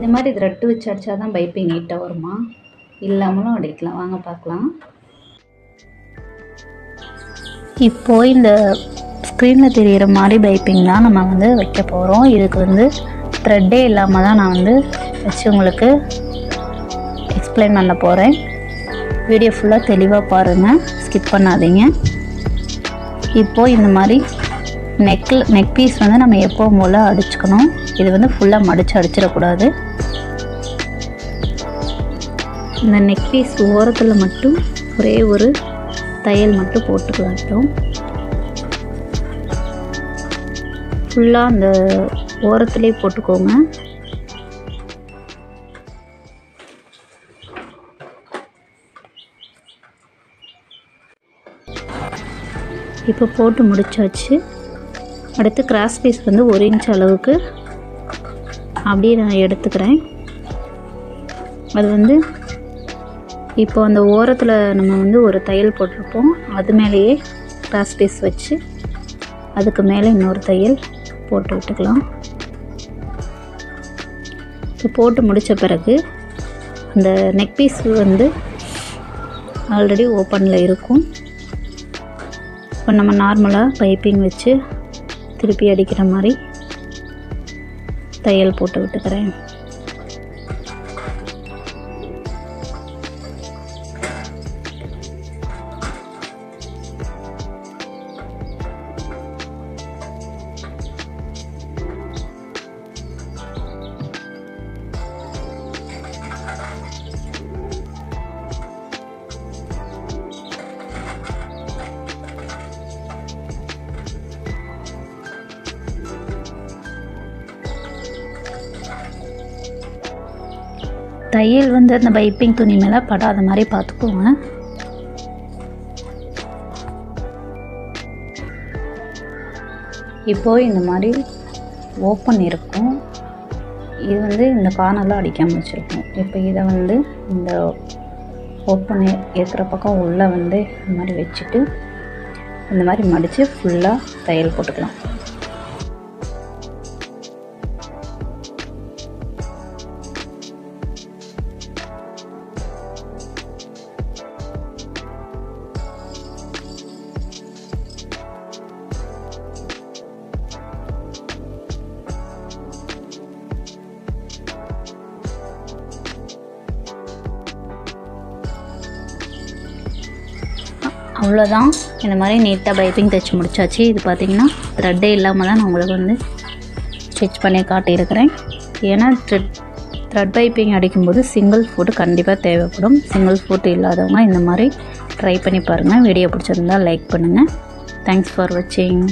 இந்த மாதிரி த்ரெட்டு வச்சு அடித்தா தான் பைப்பிங் நீட்டாக வருமா, இல்லாமலும் அடிக்கலாம். வாங்க பார்க்கலாம். இப்போது இந்த ஸ்க்ரீனில் தெரிகிற மாதிரி பைப்பிங் தான் நம்ம வந்து வைக்க போகிறோம். இதுக்கு வந்து த்ரெட்டே இல்லாமல் தான் நான் வந்து வச்சு உங்களுக்கு எக்ஸ்பிளைன் பண்ண போகிறேன். வீடியோ ஃபுல்லாக தெளிவாக பாருங்கள், ஸ்கிப் பண்ணாதீங்க. இப்போது இந்த மாதிரி நெக் பீஸ் வந்து நம்ம எப்போவும் போல் அடிச்சுக்கணும். இது வந்து ஃபுல்லாக மடித்து அடிச்சிடக்கூடாது. இந்த நெக் பீஸ் ஓரத்தில் மட்டும் ஒரே ஒரு தையல் மட்டும் போட்டுக்கலாம். ஃபுல்லாக அந்த ஓரத்துலேயே போட்டுக்கோங்க. இப்போ போட்டு முடிச்சாச்சு. அடுத்து கிராஸ் பீஸ் வந்து 1 இன்ச் அளவுக்கு அப்படியே நான் எடுத்துக்கிறேன். அது வந்து இப்போ அந்த ஓரத்தில் நம்ம வந்து ஒரு தையல் போட்டிருப்போம், அது மேலேயே கிராஸ் பீஸ் வச்சு அதுக்கு மேலே இன்னொரு தையல் போட்டு விட்டுக்கலாம். இப்போ போட்டு முடித்த பிறகு அந்த நெக் பீஸ் வந்து ஆல்ரெடி ஓப்பனில் இருக்கும். இப்போ நம்ம நார்மலாக பைப்பிங் வச்சு திருப்பி அடிக்கிற மாதிரி தையல் போட்டு விட்டுக்கிறேன். தையல் வந்து அந்த பைப்பிங் துணி மேலே படாத மாதிரி பார்த்துக்கோங்க. இப்போது இந்த மாதிரி ஓப்பன் இருக்கும். இது வந்து இந்த கார்னர்லாம் அடிக்காமல் வச்சுருக்கோம். இப்போ இதை வந்து இந்த ஓப்பன் இருக்கிற பக்கம் உள்ளே வந்து இந்த மாதிரி வச்சுட்டு இந்த மாதிரி மடித்து ஃபுல்லாக தையல் போட்டுக்கலாம். அவ்வளோதான். இந்த மாதிரி நீட்டாக பைப்பிங் தைச்சி முடிச்சாச்சு. இது பார்த்திங்கன்னா த்ரெட்டே இல்லாமல் தான் நான் உங்களுக்கு வந்து ஸ்டிச் பண்ணி காட்டியிருக்கிறேன். ஏன்னா த்ரெட் பைப்பிங் அடிக்கும்போது சிங்கிள் ஃபுட் கண்டிப்பாக தேவைப்படும். சிங்கிள் ஃபுட் இல்லாதவங்க இந்த மாதிரி ட்ரை பண்ணி பாருங்கள். வீடியோ பிடிச்சிருந்தால் லைக் பண்ணுங்கள். தேங்க்ஸ் ஃபார் வாட்சிங்.